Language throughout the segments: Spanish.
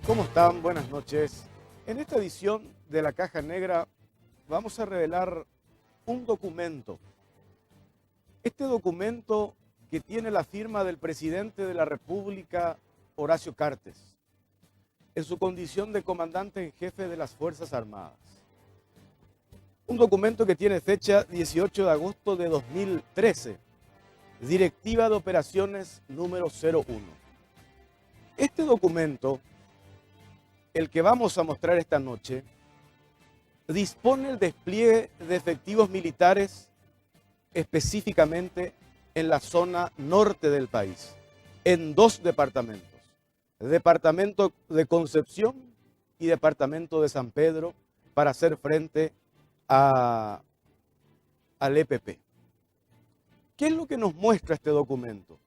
¿Cómo están? Buenas noches. En esta edición de La Caja Negra vamos a revelar un documento. Este documento que tiene la firma del presidente de la República, Horacio Cartes, en su condición de comandante en jefe de las Fuerzas Armadas. Un documento que tiene fecha 18 de agosto de 2013, Directiva de Operaciones número 01. Este documento, el que vamos a mostrar esta noche, dispone el despliegue de efectivos militares específicamente en la zona norte del país, en dos departamentos, el departamento de Concepción y departamento de San Pedro, para hacer frente al EPP. ¿Qué es lo que nos muestra este documento?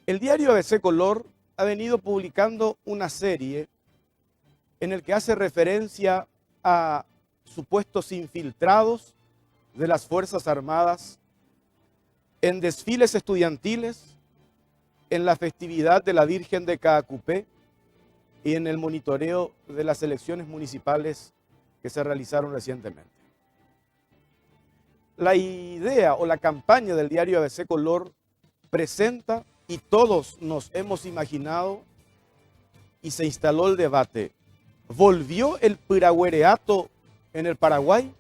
El diario ABC Color ha venido publicando una serie en el que hace referencia a supuestos infiltrados de las Fuerzas Armadas en desfiles estudiantiles, en la festividad de la Virgen de Caacupé y en el monitoreo de las elecciones municipales que se realizaron recientemente. La idea o la campaña del diario ABC Color presenta, y todos nos hemos imaginado, y se instaló el debate: ¿volvió el piraguereato en el Paraguay?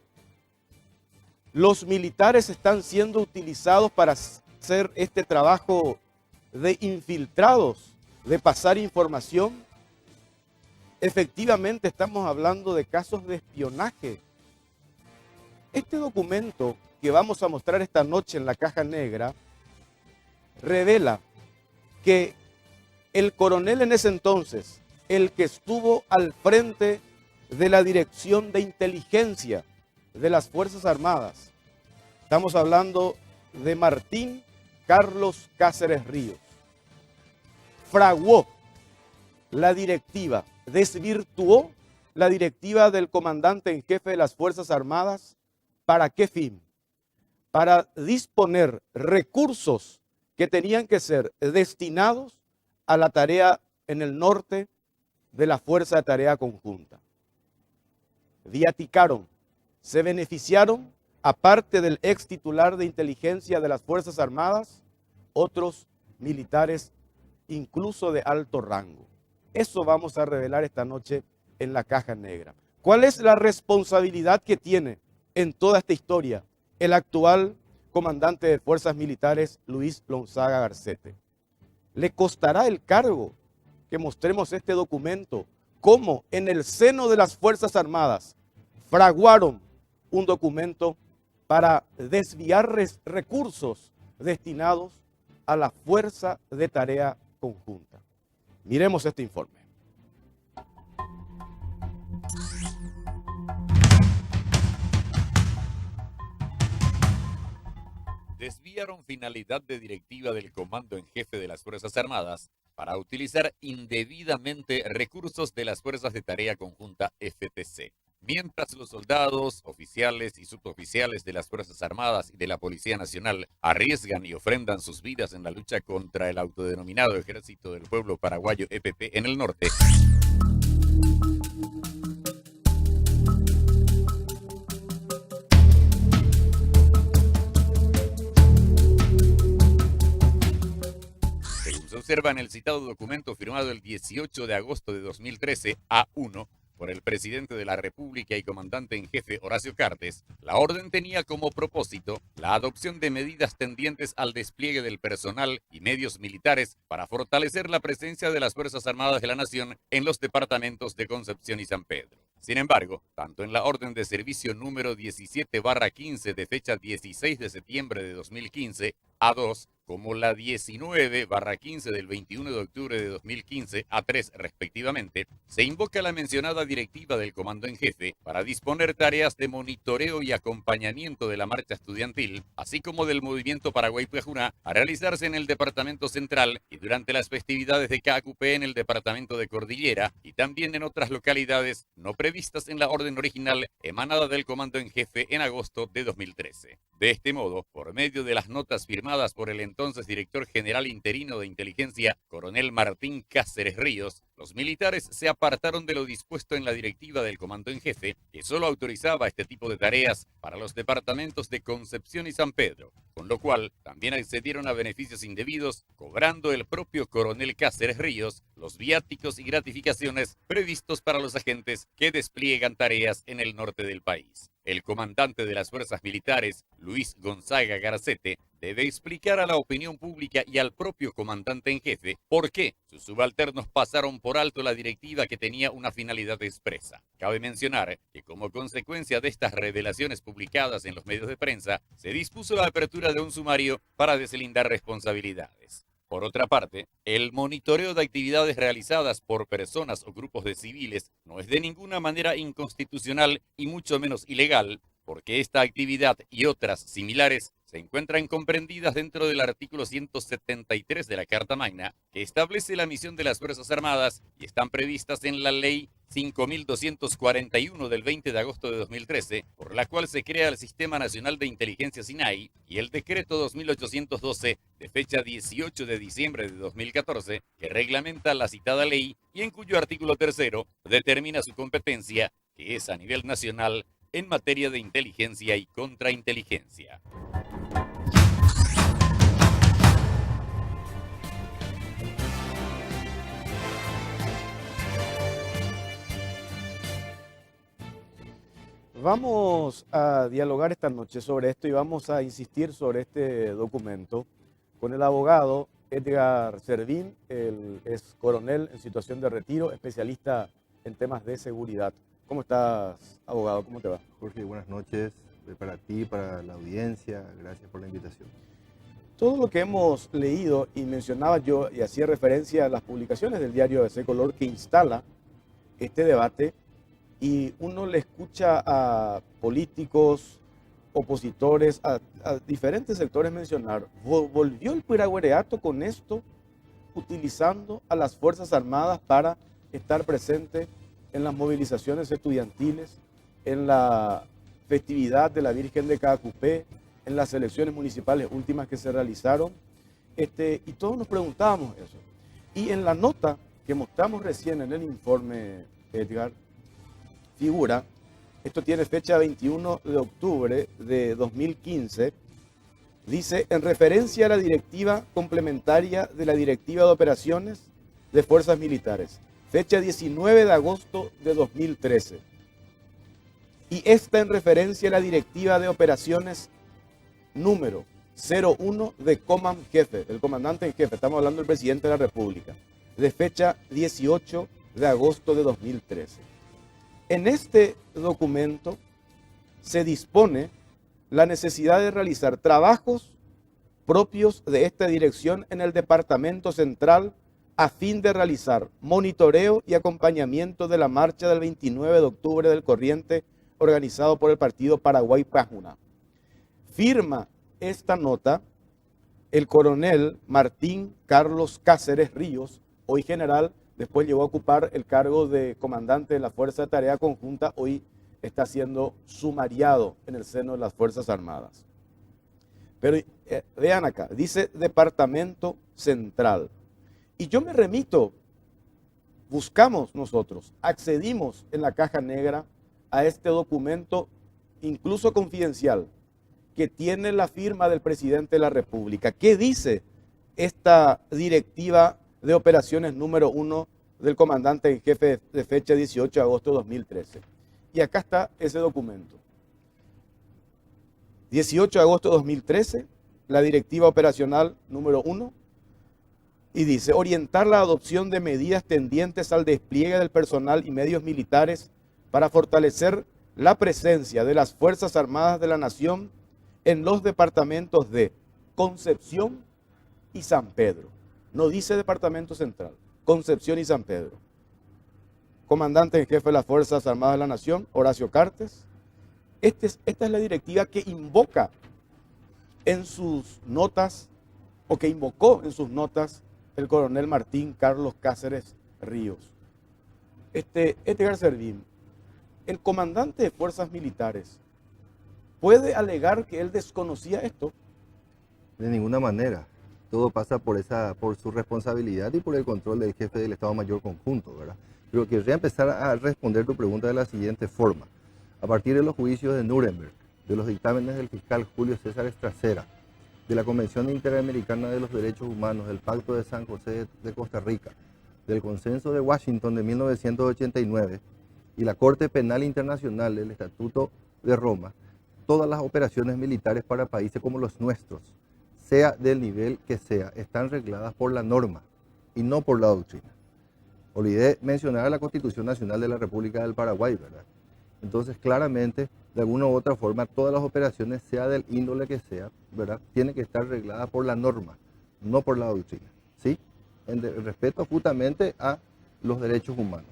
¿Los militares están siendo utilizados para hacer este trabajo de infiltrados, de pasar información? Efectivamente estamos hablando de casos de espionaje. Este documento que vamos a mostrar esta noche en La Caja Negra revela que el coronel en ese entonces, el que estuvo al frente de la Dirección de Inteligencia de las Fuerzas Armadas, estamos hablando de Martín Carlos Cáceres Ríos, fraguó la directiva, desvirtuó la directiva del comandante en jefe de las Fuerzas Armadas. ¿Para qué fin? Para disponer recursos que tenían que ser destinados a la tarea en el norte de la Fuerza de Tarea Conjunta. Viaticaron, se beneficiaron, aparte del ex titular de inteligencia de las Fuerzas Armadas, otros militares incluso de alto rango. Eso vamos a revelar esta noche en La Caja Negra. ¿Cuál es la responsabilidad que tiene en toda esta historia el actual comandante de Fuerzas Militares, Luis Lonzaga Garcete? ¿Le costará el cargo que mostremos este documento? Cómo en el seno de las Fuerzas Armadas fraguaron un documento para desviar recursos destinados a la Fuerza de Tarea Conjunta. Miremos este informe. Desviaron finalidad de directiva del Comando en Jefe de las Fuerzas Armadas para utilizar indebidamente recursos de las Fuerzas de Tarea Conjunta FTC. Mientras los soldados, oficiales y suboficiales de las Fuerzas Armadas y de la Policía Nacional arriesgan y ofrendan sus vidas en la lucha contra el autodenominado Ejército del Pueblo Paraguayo EPP en el norte, se observa en el citado documento firmado el 18 de agosto de 2013, A1, por el presidente de la República y comandante en jefe Horacio Cartes, la orden tenía como propósito la adopción de medidas tendientes al despliegue del personal y medios militares para fortalecer la presencia de las Fuerzas Armadas de la Nación en los departamentos de Concepción y San Pedro. Sin embargo, tanto en la orden de servicio número 17/15 de fecha 16 de septiembre de 2015, A2, como la 19/15 del 21 de octubre de 2015, A3 respectivamente, se invoca la mencionada directiva del Comando en Jefe para disponer tareas de monitoreo y acompañamiento de la marcha estudiantil, así como del movimiento Paraguay-Pajuná, a realizarse en el Departamento Central y durante las festividades de KQP en el Departamento de Cordillera y también en otras localidades no previstas en la orden original emanada del Comando en Jefe en agosto de 2013. De este modo, por medio de las notas firmadas por el entonces director general interino de inteligencia, coronel Martín Cáceres Ríos, los militares se apartaron de lo dispuesto en la directiva del Comando en Jefe, que solo autorizaba este tipo de tareas para los departamentos de Concepción y San Pedro, con lo cual también accedieron a beneficios indebidos, cobrando el propio coronel Cáceres Ríos los viáticos y gratificaciones previstos para los agentes que despliegan tareas en el norte del país. El comandante de las fuerzas militares, Luis Gonzaga Garcete, debe explicar a la opinión pública y al propio comandante en jefe por qué sus subalternos pasaron por alto la directiva que tenía una finalidad expresa. Cabe mencionar que como consecuencia de estas revelaciones publicadas en los medios de prensa, se dispuso la apertura de un sumario para deslindar responsabilidades. Por otra parte, el monitoreo de actividades realizadas por personas o grupos de civiles no es de ninguna manera inconstitucional y mucho menos ilegal, porque esta actividad y otras similares se encuentran comprendidas dentro del artículo 173 de la Carta Magna, que establece la misión de las Fuerzas Armadas y están previstas en la Ley 5.241 del 20 de agosto de 2013, por la cual se crea el Sistema Nacional de Inteligencia SINAI, y el Decreto 2812 de fecha 18 de diciembre de 2014, que reglamenta la citada ley y en cuyo artículo tercero determina su competencia, que es a nivel nacional, en materia de inteligencia y contrainteligencia. Vamos a dialogar esta noche sobre esto y vamos a insistir sobre este documento con el abogado Edgar Servín. Él es coronel en situación de retiro, especialista en temas de seguridad. ¿Cómo estás, abogado? ¿Cómo te va? Jorge, buenas noches para ti, para la audiencia. Gracias por la invitación. Todo lo que hemos leído y mencionaba yo y hacía referencia a las publicaciones del diario ABC Color que instala este debate, y uno le escucha a políticos, opositores, a diferentes sectores mencionar, volvió el Piraguareato con esto, utilizando a las Fuerzas Armadas para estar presente en las movilizaciones estudiantiles, en la festividad de la Virgen de Cacupé, en las elecciones municipales últimas que se realizaron, y todos nos preguntábamos eso. Y en la nota que mostramos recién en el informe, Edgar, figura, esto tiene fecha 21 de octubre de 2015, dice, en referencia a la directiva complementaria de la Directiva de Operaciones de Fuerzas Militares, fecha 19 de agosto de 2013. Y esta en referencia a la Directiva de Operaciones número 01 de Coman Jefe, del comandante en jefe, estamos hablando del presidente de la República, de fecha 18 de agosto de 2013. En este documento se dispone la necesidad de realizar trabajos propios de esta dirección en el Departamento Central a fin de realizar monitoreo y acompañamiento de la marcha del 29 de octubre del corriente organizado por el partido Paraguay-Pajuná. Firma esta nota el coronel Martín Carlos Cáceres Ríos, hoy general. Después llegó a ocupar el cargo de comandante de la Fuerza de Tarea Conjunta, hoy está siendo sumariado en el seno de las Fuerzas Armadas. Pero vean acá, dice Departamento Central. Y yo me remito, buscamos nosotros, accedimos en la caja negra a este documento, incluso confidencial, que tiene la firma del presidente de la República. ¿Qué dice esta directiva de operaciones número 1 del comandante en jefe de fecha 18 de agosto de 2013? Y acá está ese documento. 18 de agosto de 2013, la directiva operacional número 1, y dice, orientar la adopción de medidas tendientes al despliegue del personal y medios militares para fortalecer la presencia de las Fuerzas Armadas de la Nación en los departamentos de Concepción y San Pedro. No dice Departamento Central, Concepción y San Pedro. Comandante en jefe de las Fuerzas Armadas de la Nación, Horacio Cartes. Esta es la directiva que invoca en sus notas, o que invocó en sus notas, el coronel Martín Carlos Cáceres Ríos. Edgar Servín, el comandante de fuerzas militares, ¿puede alegar que él desconocía esto? De ninguna manera. Todo pasa por su responsabilidad y por el control del jefe del Estado Mayor Conjunto, ¿verdad? Pero querría empezar a responder tu pregunta de la siguiente forma. A partir de los juicios de Nuremberg, de los dictámenes del fiscal Julio César Estracera, de la Convención Interamericana de los Derechos Humanos, del Pacto de San José de Costa Rica, del Consenso de Washington de 1989 y la Corte Penal Internacional del Estatuto de Roma, todas las operaciones militares para países como los nuestros, sea del nivel que sea, están regladas por la norma y no por la doctrina. Olvidé mencionar a la Constitución Nacional de la República del Paraguay, ¿verdad? Entonces, claramente, de alguna u otra forma, todas las operaciones, sea del índole que sea, ¿verdad?, tienen que estar regladas por la norma, no por la doctrina, ¿sí? En respeto justamente a los derechos humanos.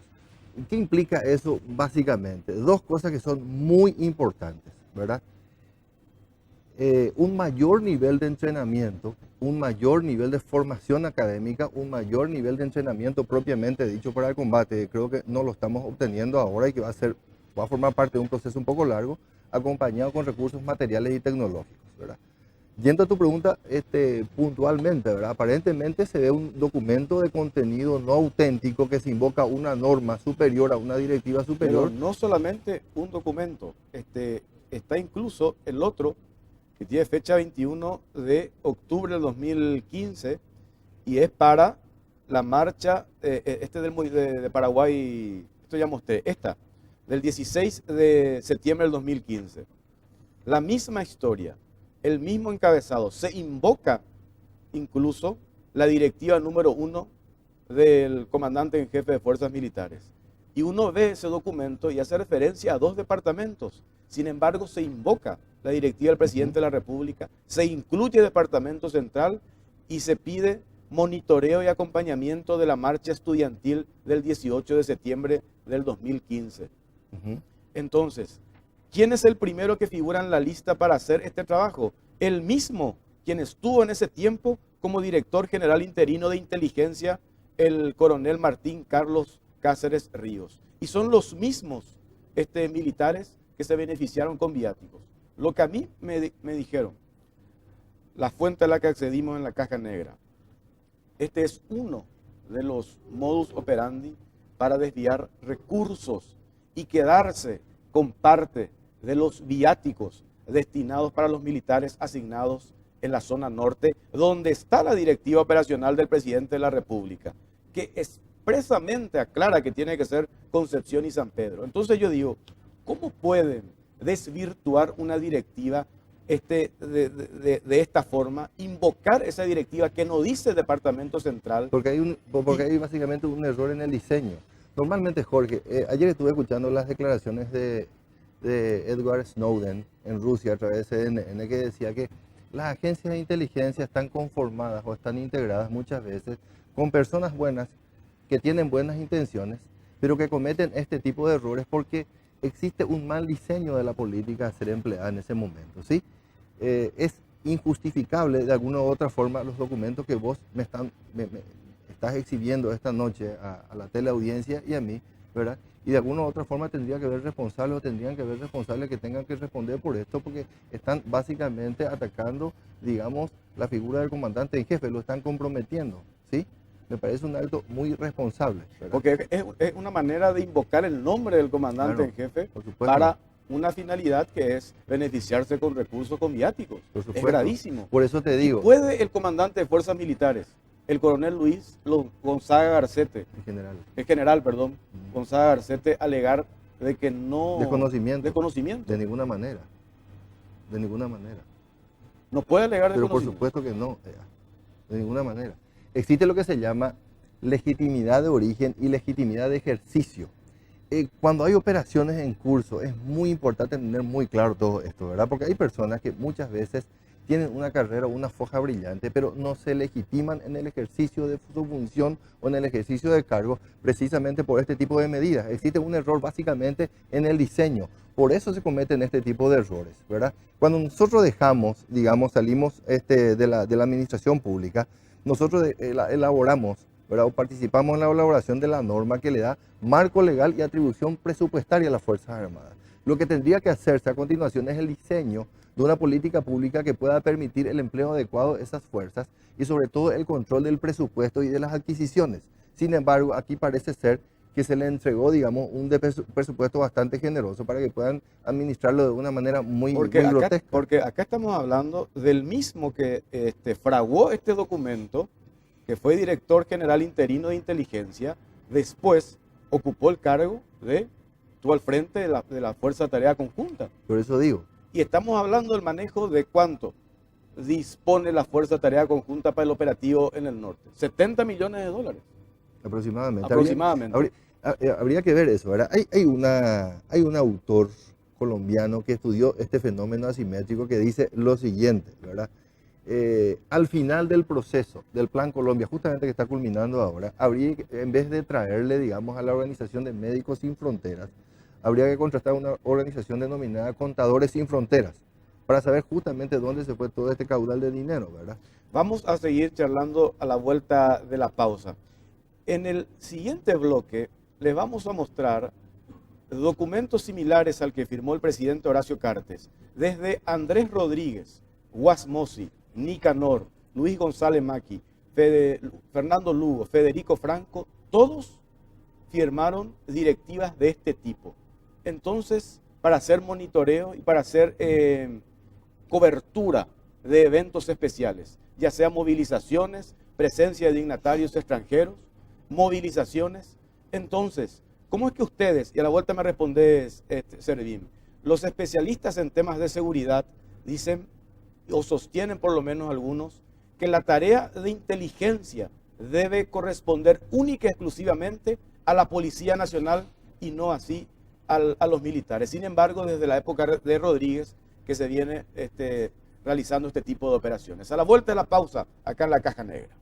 ¿Qué implica eso básicamente? Dos cosas que son muy importantes, ¿verdad? Un mayor nivel de entrenamiento, un mayor nivel de formación académica, un mayor nivel de entrenamiento propiamente dicho para el combate. Creo que no lo estamos obteniendo ahora y que va a formar parte de un proceso un poco largo, acompañado con recursos materiales y tecnológicos, ¿verdad? Yendo a tu pregunta puntualmente, ¿verdad? Aparentemente se ve un documento de contenido no auténtico que se invoca una norma superior a una directiva superior. Pero no solamente un documento, está incluso el otro que tiene fecha 21 de octubre del 2015 y es para la marcha de Paraguay, esto ya mostré, del 16 de septiembre del 2015. La misma historia, el mismo encabezado, se invoca incluso la directiva número 1 del comandante en jefe de fuerzas militares. Y uno ve ese documento y hace referencia a 2 departamentos. Sin embargo, se invoca la directiva del presidente de la República, se incluye el departamento central y se pide monitoreo y acompañamiento de la marcha estudiantil del 18 de septiembre del 2015. Entonces, ¿quién es el primero que figura en la lista para hacer este trabajo? El mismo quien estuvo en ese tiempo como director general interino de inteligencia, el coronel Martín Carlos Cáceres Ríos. Y son los mismos militares que se beneficiaron con viáticos. Lo que a mí me dijeron, la fuente a la que accedimos en la caja negra, este es uno de los modus operandi para desviar recursos y quedarse con parte de los viáticos destinados para los militares asignados en la zona norte, donde está la directiva operacional del presidente de la República, que expresamente aclara que tiene que ser Concepción y San Pedro. Entonces yo digo, ¿cómo pueden desvirtuar una directiva de esta forma, invocar esa directiva que no dice Departamento Central? Porque hay básicamente un error en el diseño. Normalmente, Jorge, ayer estuve escuchando las declaraciones de Edward Snowden en Rusia a través de CNN, que decía que las agencias de inteligencia están conformadas o están integradas muchas veces con personas buenas que tienen buenas intenciones, pero que cometen este tipo de errores porque existe un mal diseño de la política a ser empleada en ese momento, ¿sí? Es injustificable de alguna u otra forma los documentos que vos me estás exhibiendo esta noche a la teleaudiencia y a mí, ¿verdad? Y de alguna u otra forma tendrían que haber responsables que tengan que responder por esto, porque están básicamente atacando, digamos, la figura del comandante en jefe, lo están comprometiendo, ¿sí? Me parece un acto muy irresponsable, ¿verdad? Porque es una manera de invocar el nombre del comandante en jefe para una finalidad que es beneficiarse con recursos con viáticos. Es gravísimo. Por eso te digo. ¿Puede el comandante de fuerzas militares, el coronel Luis Gonzaga Garcete, el general, Gonzaga Garcete, alegar de que no... Desconocimiento. Desconocimiento. De ninguna manera. De ninguna manera. No puede alegar desconocimiento. Pero por supuesto que no. De ninguna manera. Existe lo que se llama legitimidad de origen y legitimidad de ejercicio. Cuando hay operaciones en curso, es muy importante tener muy claro todo esto, ¿verdad? Porque hay personas que muchas veces tienen una carrera, una foja brillante, pero no se legitiman en el ejercicio de su función o en el ejercicio de cargo precisamente por este tipo de medidas. Existe un error básicamente en el diseño. Por eso se cometen este tipo de errores, ¿verdad? Cuando nosotros dejamos, digamos, salimos de la administración pública, nosotros elaboramos, ¿verdad? O participamos en la elaboración de la norma que le da marco legal y atribución presupuestaria a las Fuerzas Armadas. Lo que tendría que hacerse a continuación es el diseño de una política pública que pueda permitir el empleo adecuado de esas fuerzas y sobre todo el control del presupuesto y de las adquisiciones. Sin embargo, aquí parece ser que se le entregó, digamos, un presupuesto bastante generoso para que puedan administrarlo de una manera muy grotesca. Porque acá estamos hablando del mismo que fraguó este documento, que fue director general interino de inteligencia, después ocupó el cargo de estuvo al frente de la Fuerza de Tarea Conjunta. Por eso digo. Y estamos hablando del manejo de cuánto dispone la Fuerza de Tarea Conjunta para el operativo en el norte. 70 millones de dólares. Aproximadamente. Habría que ver eso, ¿verdad? Hay un autor colombiano que estudió este fenómeno asimétrico que dice lo siguiente, ¿verdad? Al final del proceso del Plan Colombia, justamente que está culminando ahora, habría que, en vez de traerle, digamos, a la Organización de Médicos Sin Fronteras, habría que contratar una organización denominada Contadores Sin Fronteras, para saber justamente dónde se fue todo este caudal de dinero, ¿verdad? Vamos a seguir charlando a la vuelta de la pausa. En el siguiente bloque les vamos a mostrar documentos similares al que firmó el presidente Horacio Cartes, desde Andrés Rodríguez, Guasmosi, Nicanor, Luis González Maqui, Fernando Lugo, Federico Franco, todos firmaron directivas de este tipo. Entonces, para hacer monitoreo y para hacer cobertura de eventos especiales, ya sea movilizaciones, presencia de dignatarios extranjeros, movilizaciones. Entonces, ¿cómo es que ustedes, y a la vuelta me respondes, Servín, los especialistas en temas de seguridad dicen, o sostienen por lo menos algunos, que la tarea de inteligencia debe corresponder única y exclusivamente a la Policía Nacional y no así a los militares? Sin embargo, desde la época de Rodríguez que se viene realizando este tipo de operaciones. A la vuelta de la pausa, acá en la Caja Negra.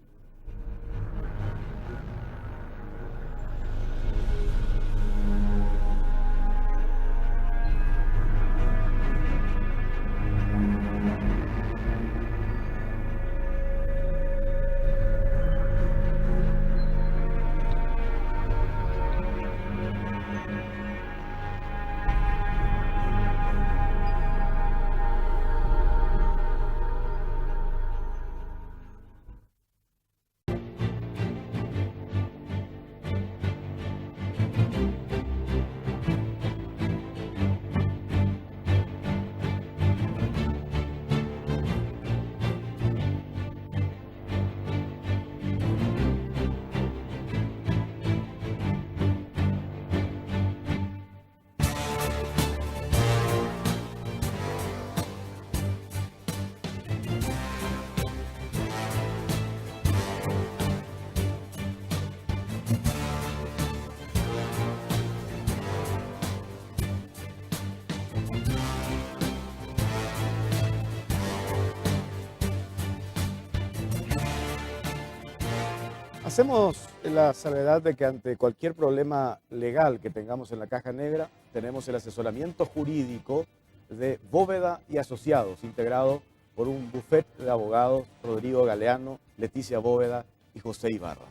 Hacemos la salvedad de que ante cualquier problema legal que tengamos en la Caja Negra, tenemos el asesoramiento jurídico de Bóveda y Asociados, integrado por un bufete de abogados, Rodrigo Galeano, Leticia Bóveda y José Ibarra.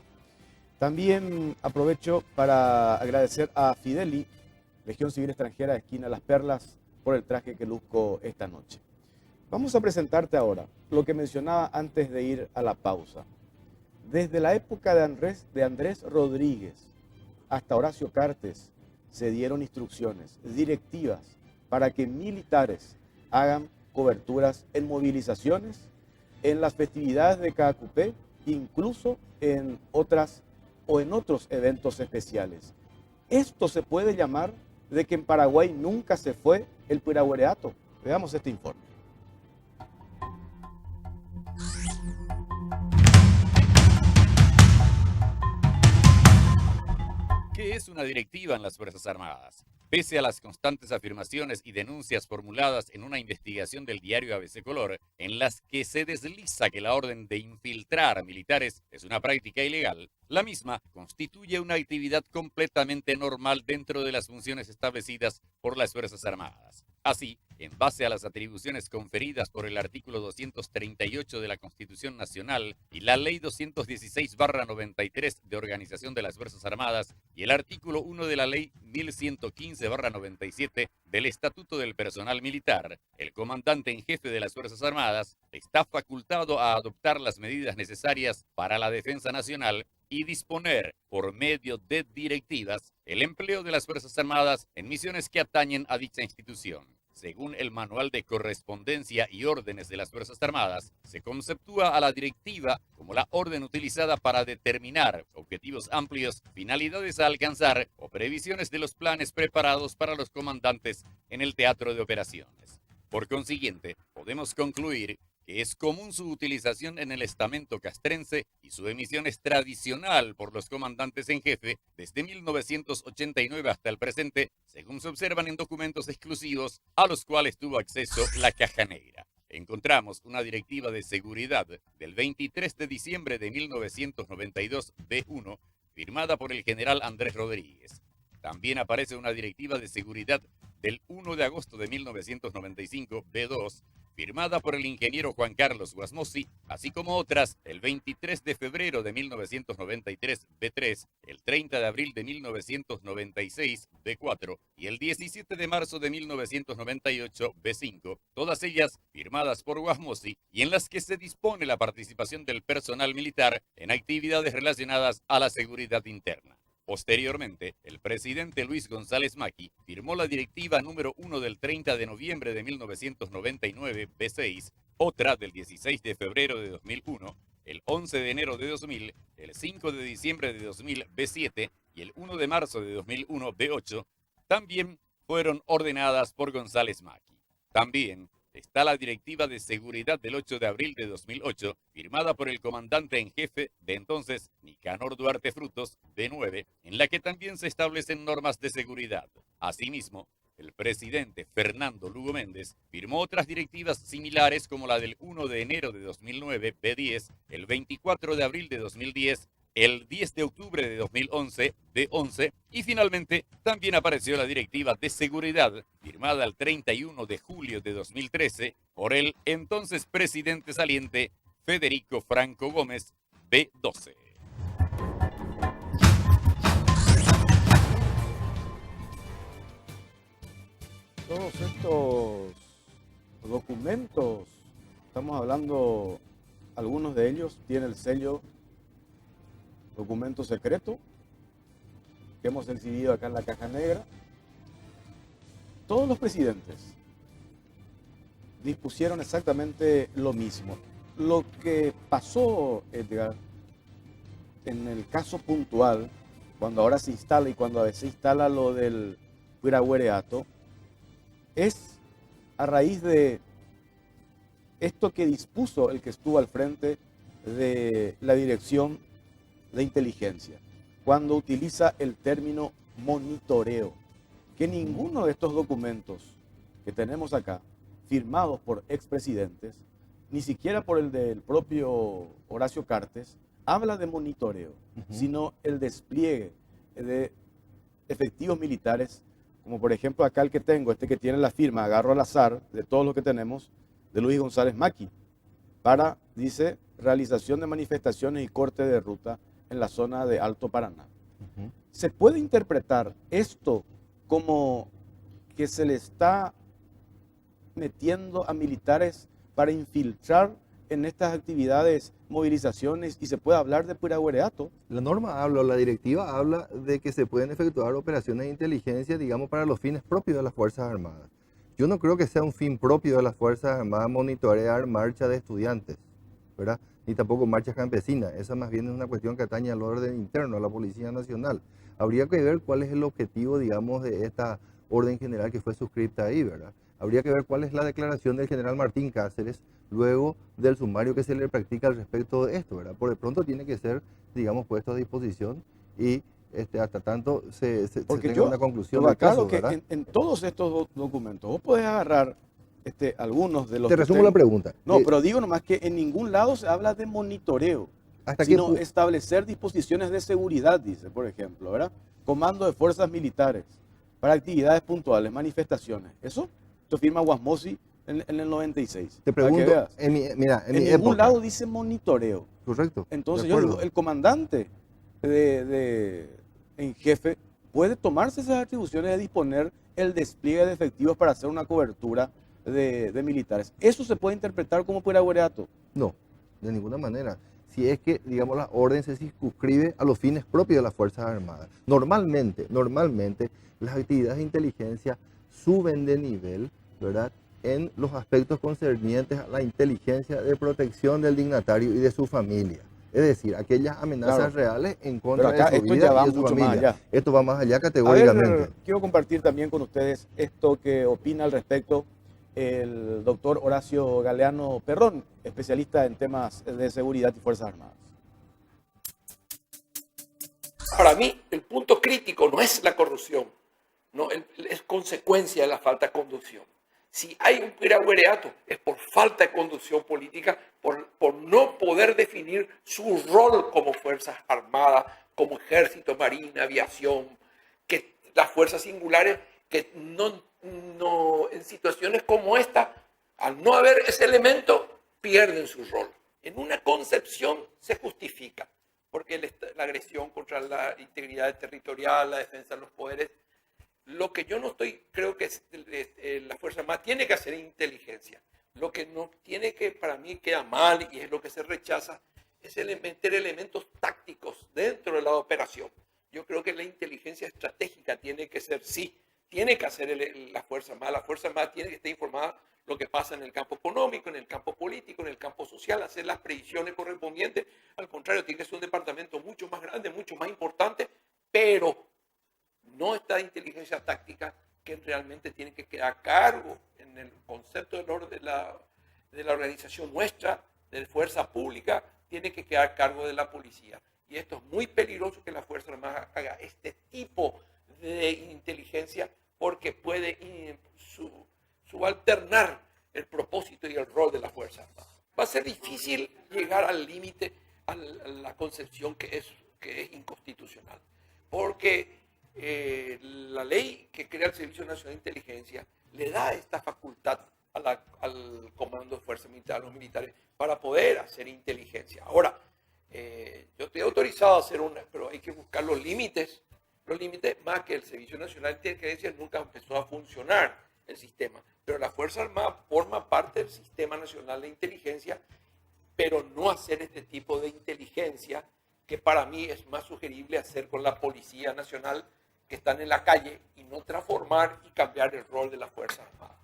También aprovecho para agradecer a Fideli, Legión Civil Extranjera, esquina Las Perlas, por el traje que luzco esta noche. Vamos a presentarte ahora lo que mencionaba antes de ir a la pausa. Desde la época de Andrés Rodríguez hasta Horacio Cartes se dieron instrucciones, directivas, para que militares hagan coberturas en movilizaciones, en las festividades de Caacupé, incluso en otros eventos especiales. Esto se puede llamar de que en Paraguay nunca se fue el pirahuereato. Veamos este informe. ¿Qué es una directiva en las Fuerzas Armadas? Pese a las constantes afirmaciones y denuncias formuladas en una investigación del diario ABC Color, en las que se desliza que la orden de infiltrar a militares es una práctica ilegal, la misma constituye una actividad completamente normal dentro de las funciones establecidas por las Fuerzas Armadas. Así, en base a las atribuciones conferidas por el artículo 238 de la Constitución Nacional y la Ley 216/93 de Organización de las Fuerzas Armadas y el artículo 1 de la Ley 1115/97 del Estatuto del Personal Militar, el comandante en jefe de las Fuerzas Armadas está facultado a adoptar las medidas necesarias para la defensa nacional y disponer, por medio de directivas, el empleo de las Fuerzas Armadas en misiones que atañen a dicha institución. Según el Manual de Correspondencia y Órdenes de las Fuerzas Armadas, se conceptúa a la directiva como la orden utilizada para determinar objetivos amplios, finalidades a alcanzar o previsiones de los planes preparados para los comandantes en el teatro de operaciones. Por consiguiente, podemos concluir que es común su utilización en el estamento castrense y su emisión es tradicional por los comandantes en jefe desde 1989 hasta el presente, según se observan en documentos exclusivos a los cuales tuvo acceso la Caja Negra. Encontramos una directiva de seguridad del 23 de diciembre de 1992 B1, firmada por el general Andrés Rodríguez. También aparece una directiva de seguridad del 1 de agosto de 1995 B2, firmada por el ingeniero Juan Carlos Guasmosi, así como otras el 23 de febrero de 1993 B3, el 30 de abril de 1996 B4 y el 17 de marzo de 1998 B5, todas ellas firmadas por Guasmosi y en las que se dispone la participación del personal militar en actividades relacionadas a la seguridad interna. Posteriormente, el presidente Luis González Macchi firmó la directiva número 1 del 30 de noviembre de 1999, B6, otra del 16 de febrero de 2001, el 11 de enero de 2000, el 5 de diciembre de 2000, B7 y el 1 de marzo de 2001, B8, también fueron ordenadas por González Macchi. También está la Directiva de Seguridad del 8 de abril de 2008, firmada por el comandante en jefe de entonces Nicanor Duarte Frutos, B9, en la que también se establecen normas de seguridad. Asimismo, el presidente Fernando Lugo Méndez firmó otras directivas similares como la del 1 de enero de 2009, B10, el 24 de abril de 2010, el 10 de octubre de 2011, B11, y finalmente también apareció la Directiva de Seguridad, firmada el 31 de julio de 2013 por el entonces presidente saliente Federico Franco Gómez, B12. Todos estos documentos, estamos hablando, algunos de ellos tienen el sello documento secreto que hemos exhibido acá en la Caja Negra. Todos los presidentes dispusieron exactamente lo mismo. Lo que pasó, Edgar, en el caso puntual, cuando ahora se instala y cuando a veces se instala lo del Pirahuereato, es a raíz de esto que dispuso el que estuvo al frente de la dirección de inteligencia, cuando utiliza el término monitoreo, que ninguno de estos documentos que tenemos acá, firmados por expresidentes, ni siquiera por el del propio Horacio Cartes, habla de monitoreo, sino el despliegue de efectivos militares, como por ejemplo acá el que tengo, este que tiene la firma, agarro al azar, de todos los que tenemos, de Luis González Macchi, para, dice, realización de manifestaciones y corte de ruta en la zona de Alto Paraná. ¿Se puede interpretar esto como que se le está metiendo a militares para infiltrar en estas actividades, movilizaciones, y se puede hablar de Pirahuereato? La norma habla, la directiva habla de que se pueden efectuar operaciones de inteligencia, digamos, para los fines propios de las Fuerzas Armadas. Yo no creo que sea un fin propio de las Fuerzas Armadas monitorear marcha de estudiantes, ¿verdad? Ni tampoco marchas campesinas. Esa más bien es una cuestión que atañe al orden interno, a la Policía Nacional. Habría que ver cuál es el objetivo, digamos, de esta orden general que fue suscripta ahí, ¿verdad? Habría que ver cuál es la declaración del general Martín Cáceres luego del sumario que se le practica al respecto de esto, ¿verdad? Por de pronto tiene que ser, digamos, puesto a disposición y hasta tanto se Porque tenga yo, una conclusión Tuba, del caso, claro que ¿verdad? en todos estos documentos, vos podés agarrar algunos de los Te que resumo la pregunta. No, pero digo nomás que en ningún lado se habla de monitoreo, ¿Hasta qué sino establecer disposiciones de seguridad, dice, por ejemplo, ¿verdad? Comando de fuerzas militares para actividades puntuales, manifestaciones. Eso firma Guasmosi en el 96. Te para que pregunto, veas. mira, en En mi ningún época, lado dice monitoreo. correcto, Entonces de yo acuerdo. digo, el comandante en jefe puede tomarse esas atribuciones de disponer el despliegue de efectivos para hacer una cobertura de militares. ¿Eso se puede interpretar como peragureato? No, de ninguna manera. Si es que, digamos, la orden se circunscribe a los fines propios de las Fuerzas Armadas. Normalmente, las actividades de inteligencia suben de nivel, ¿verdad?, en los aspectos concernientes a la inteligencia de protección del dignatario y de su familia. Es decir, aquellas amenazas Claro. reales en Pero contra acá de su esto vida ya va y de su mucho más familia. allá. Esto va más allá A categóricamente. ver, quiero compartir también con ustedes esto que opina al respecto el doctor Horacio Galeano Perrón, especialista en temas de seguridad y Fuerzas Armadas. Para mí, el punto crítico no es la corrupción, no, es consecuencia de la falta de conducción. Si hay un peragureato, es por falta de conducción política, por no poder definir su rol como Fuerzas Armadas, como Ejército, Marina, Aviación, que las fuerzas singulares que en situaciones como esta, al no haber ese elemento, pierden su rol. En una concepción se justifica, porque la agresión contra la integridad territorial, la defensa de los poderes. Lo que yo no creo que la Fuerza Armada tiene que hacer inteligencia. Lo que no tiene que, para mí, queda mal y es lo que se rechaza, es meter elementos tácticos dentro de la operación. Yo creo que la inteligencia estratégica tiene que ser, sí, tiene que hacer la Fuerza Armada. La Fuerza Armada tiene que estar informada lo que pasa en el campo económico, en el campo político, en el campo social, hacer las predicciones correspondientes. Al contrario, tiene que ser un departamento mucho más grande, mucho más importante, pero no está inteligencia táctica que realmente tiene que quedar a cargo en el concepto de la organización nuestra, de fuerza pública, tiene que quedar a cargo de la policía. Y esto es muy peligroso que la Fuerza Armada haga este tipo de inteligencia porque puede subalternar el propósito y el rol de la Fuerza Armada. Va a ser difícil llegar al límite, a la concepción que es inconstitucional, porque la ley que crea el Servicio Nacional de Inteligencia le da esta facultad al Comando de Fuerza Militar, a los militares, para poder hacer inteligencia. Ahora, yo estoy autorizado a hacer pero hay que buscar los límites más que el Servicio Nacional de Inteligencia nunca empezó a funcionar el sistema. Pero la Fuerza Armada forma parte del Sistema Nacional de Inteligencia, pero no hacer este tipo de inteligencia que para mí es más sugerible hacer con la Policía Nacional, que están en la calle, y no transformar y cambiar el rol de la Fuerza Armada.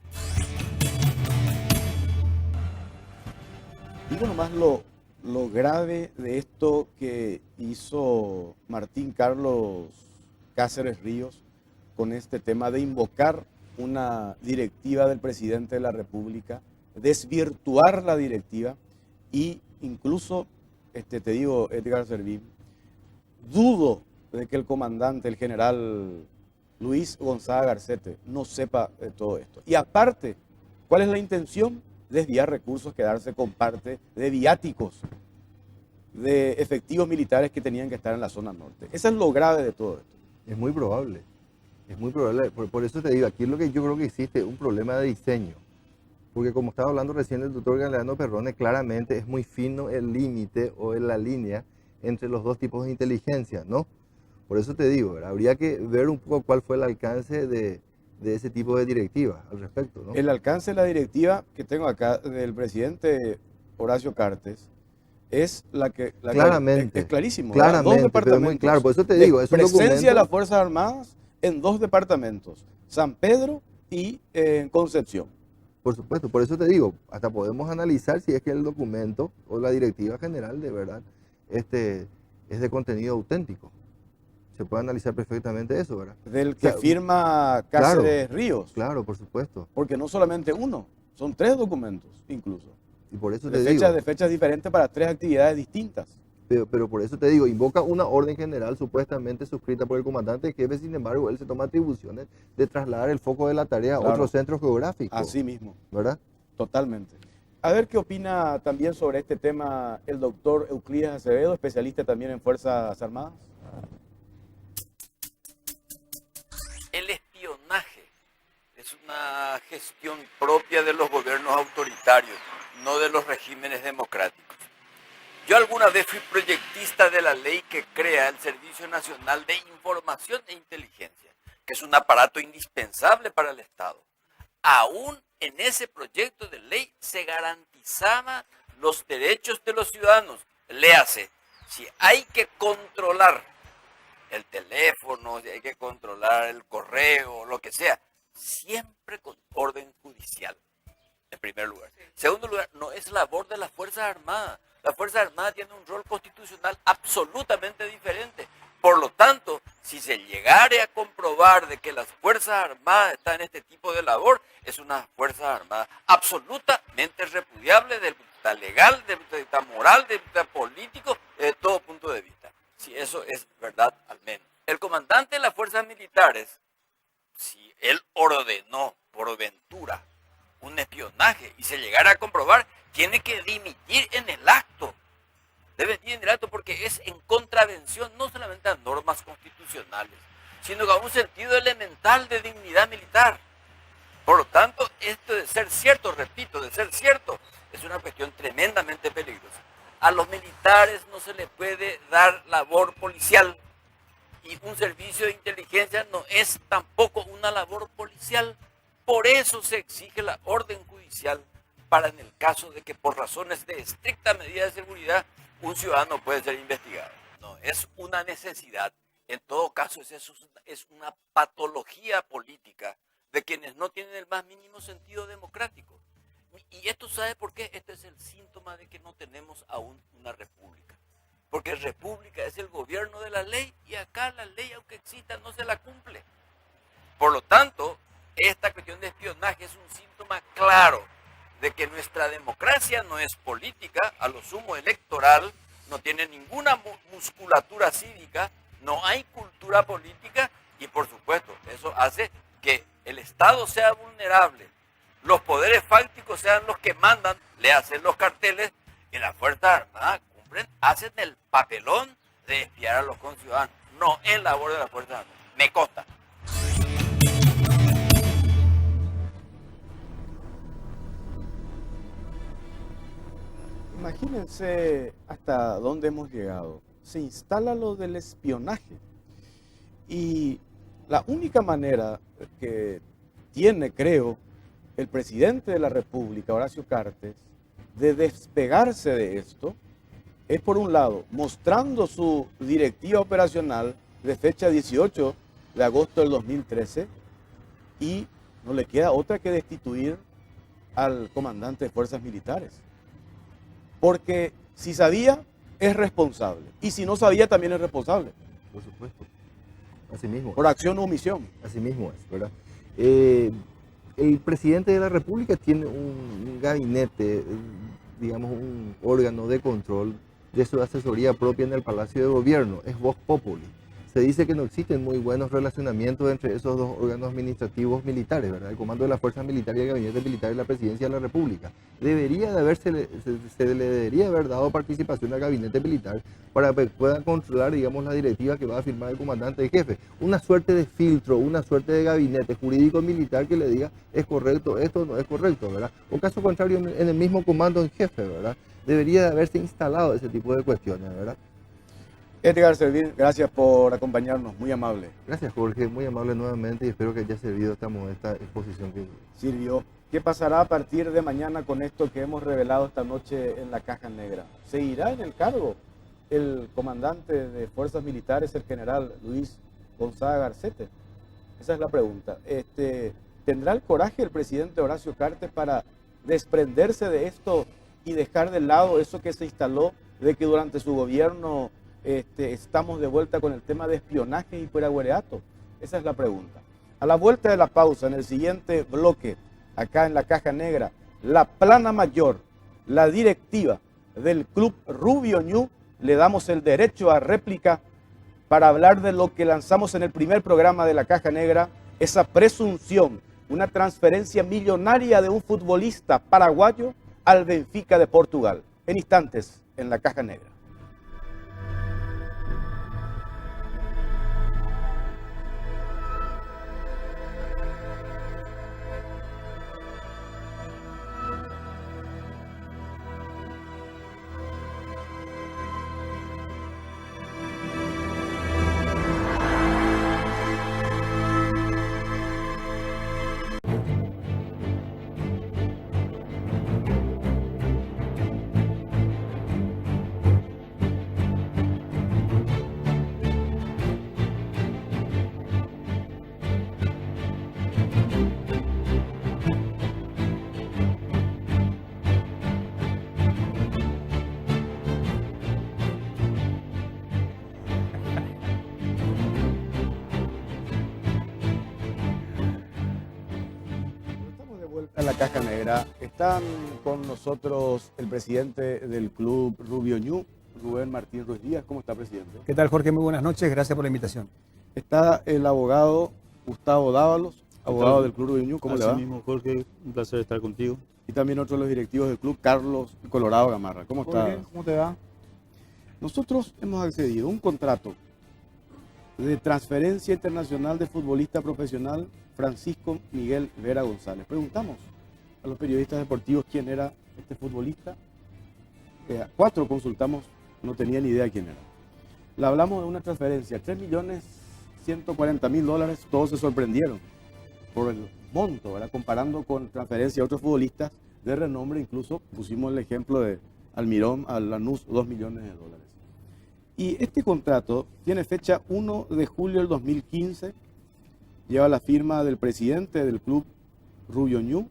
Digo nomás lo grave de esto que hizo Martín Carlos Cáceres Ríos con este tema de invocar una directiva del presidente de la República, desvirtuar la directiva y incluso, te digo, Edgar Servín, dudo de que el comandante, el general Luis Gonzaga Garcete, no sepa de todo esto. Y aparte, ¿cuál es la intención? Desviar recursos, quedarse con parte de viáticos, de efectivos militares que tenían que estar en la zona norte. Eso es lo grave de todo esto. Es muy probable. Es muy probable. Por eso te digo, aquí es lo que yo creo que existe, un problema de diseño. Porque como estaba hablando recién el doctor Galeano Perrone, claramente es muy fino el límite o la línea entre los dos tipos de inteligencia, ¿no? Por eso te digo, ¿verdad? Habría que ver un poco cuál fue el alcance de ese tipo de directiva al respecto, ¿no? El alcance de la directiva que tengo acá del presidente Horacio Cartes es claramente, es clarísimo. Claramente, dos departamentos, pero es muy claro. Por eso te digo, es un presencia documento de las Fuerzas Armadas en 2 departamentos, San Pedro y Concepción. Por supuesto, por eso te digo, hasta podemos analizar si es que el documento o la directiva general de verdad es de contenido auténtico. Se puede analizar perfectamente eso, ¿verdad? Del que firma Cáceres Ríos. Claro, por supuesto. Porque no solamente uno, son 3 documentos incluso. Y por eso te digo. De fechas diferentes para 3 actividades distintas. Pero por eso te digo, invoca una orden general supuestamente suscrita por el comandante en jefe, sin embargo, él se toma atribuciones de trasladar el foco de la tarea a otro centro geográfico. Así mismo. ¿Verdad? Totalmente. A ver qué opina también sobre este tema el doctor Euclides Acevedo, especialista también en Fuerzas Armadas. El espionaje es una gestión propia de los gobiernos autoritarios, no de los regímenes democráticos. Yo alguna vez fui proyectista de la ley que crea el Servicio Nacional de Información e Inteligencia, que es un aparato indispensable para el Estado. Aún en ese proyecto de ley se garantizaban los derechos de los ciudadanos. Léase, si hay que controlar el teléfono, si hay que controlar el correo, lo que sea, siempre con orden judicial, en primer lugar. En segundo lugar, no es labor de las Fuerzas Armadas. La Fuerza Armada tiene un rol constitucional absolutamente diferente. Por lo tanto, si se llegare a comprobar de que las Fuerzas Armadas están en este tipo de labor, es una Fuerza Armada absolutamente repudiable desde el punto de vista legal, desde el punto de vista moral, desde el punto de vista político, desde todo punto de vista. Si eso es verdad, al menos. El comandante de las fuerzas militares, si él ordenó por ventura un espionaje y se llegara a comprobar, tiene que dimitir en el acto. Debe dimitir en el acto porque es en contravención no solamente a normas constitucionales, sino a un sentido elemental de dignidad militar. Por lo tanto, esto de ser cierto, repito, de ser cierto, es una cuestión tremendamente peligrosa. A los militares no se les puede dar labor policial y un servicio de inteligencia no es tampoco una labor policial. Por eso se exige la orden judicial para en el caso de que por razones de estricta medida de seguridad un ciudadano puede ser investigado. No, es una necesidad. En todo caso, es una patología política de quienes no tienen el más mínimo sentido democrático. Y esto, ¿sabe por qué? Este es el síntoma de que no tenemos aún una república. Porque república es el gobierno de la ley y acá la ley, aunque exista, no se la cumple. Por lo tanto, esta cuestión de espionaje es un síntoma claro de que nuestra democracia no es política, a lo sumo electoral, no tiene ninguna musculatura cívica, no hay cultura política y por supuesto eso hace que el Estado sea vulnerable, los poderes fácticos sean los que mandan, le hacen los carteles y las Fuerzas Armadas cumplen, hacen el papelón de espiar a los conciudadanos, no en labor de las Fuerzas Armadas, me consta. Imagínense hasta dónde hemos llegado. Se instala lo del espionaje y la única manera que tiene, creo, el presidente de la República, Horacio Cartes, de despegarse de esto es, por un lado, mostrando su directiva operacional de fecha 18 de agosto del 2013 y no le queda otra que destituir al comandante de fuerzas militares. Porque si sabía, es responsable. Y si no sabía, también es responsable. Por supuesto. Así mismo. Por acción o omisión. Así mismo es, ¿verdad? El presidente de la República tiene un gabinete, digamos, un órgano de control de su asesoría propia en el Palacio de Gobierno. Es Vox Populi. Se dice que no existen muy buenos relacionamientos entre esos dos órganos administrativos militares, ¿verdad? El Comando de las Fuerzas Militares y el Gabinete Militar de la Presidencia de la República. Se le debería haber dado participación al Gabinete Militar para que pueda controlar, digamos, la directiva que va a firmar el comandante en jefe. Una suerte de filtro, una suerte de gabinete jurídico militar que le diga es correcto esto, no es correcto, ¿verdad? O caso contrario, en el mismo comando en jefe, ¿verdad? Debería de haberse instalado ese tipo de cuestiones, ¿verdad? Edgar Servín, gracias por acompañarnos, muy amable. Gracias, Jorge, muy amable nuevamente y espero que haya servido esta modesta exposición que sirvió. ¿Qué pasará a partir de mañana con esto que hemos revelado esta noche en la Caja Negra? ¿Seguirá en el cargo el comandante de Fuerzas Militares, el general Luis Gonzaga Garcete? Esa es la pregunta. ¿Tendrá el coraje el presidente Horacio Cartes para desprenderse de esto y dejar de lado eso que se instaló de que durante su gobierno estamos de vuelta con el tema de espionaje y peraguareato? Esa es la pregunta. A la vuelta de la pausa, en el siguiente bloque, acá en la Caja Negra, la plana mayor, la directiva del Club Rubio Ñu le damos el derecho a réplica para hablar de lo que lanzamos en el primer programa de la Caja Negra, esa presunción, una transferencia millonaria de un futbolista paraguayo al Benfica de Portugal. En instantes, en la Caja Negra. En la Caja Negra están con nosotros el presidente del club Rubio Ñu, Rubén Martín Ruiz Díaz. ¿Cómo está, presidente? ¿Qué tal, Jorge? Muy buenas noches, gracias por la invitación. Está el abogado Gustavo Dávalos, abogado del club Rubio Ñu. ¿Cómo le va? Así mismo, Jorge, un placer estar contigo. Y también otro de los directivos del club, Carlos Colorado Gamarra. ¿Cómo está? Jorge, ¿cómo te va? Nosotros hemos accedido a un contrato de transferencia internacional de futbolista profesional Francisco Miguel Vera González. Preguntamos a los periodistas deportivos quién era este futbolista. 4 consultamos, no tenían idea quién era. Le hablamos de una transferencia, $3.140.000. Todos se sorprendieron por el monto, ¿verdad? Comparando con transferencia de otros futbolistas de renombre. Incluso pusimos el ejemplo de Almirón a Lanús, $2 millones. Y este contrato tiene fecha 1 de julio del 2015, lleva la firma del presidente del club Rubio Ñu,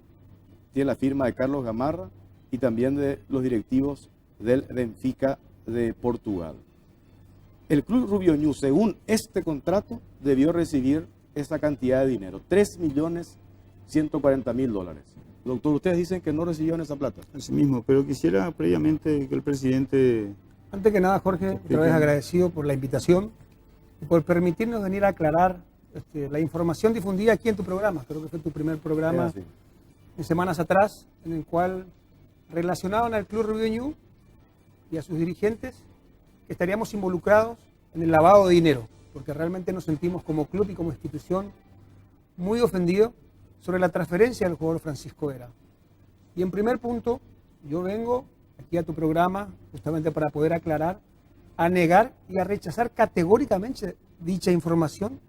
tiene la firma de Carlos Gamarra y también de los directivos del Benfica de Portugal. El club Rubio Ñu, según este contrato, debió recibir esa cantidad de dinero, $3.140.000. Doctor, ustedes dicen que no recibieron esa plata. Así mismo, pero quisiera previamente que el presidente... Antes que nada, Jorge, otra vez agradecido por la invitación y por permitirnos venir a aclarar la información difundida aquí en tu programa. Creo que fue tu primer programa en semanas atrás, en el cual relacionaban al Club Rubio Ñu y a sus dirigentes que estaríamos involucrados en el lavado de dinero, porque realmente nos sentimos como club y como institución muy ofendidos sobre la transferencia del jugador Francisco Vera. Y en primer punto, yo vengo aquí a tu programa justamente para poder aclarar, a negar y a rechazar categóricamente dicha información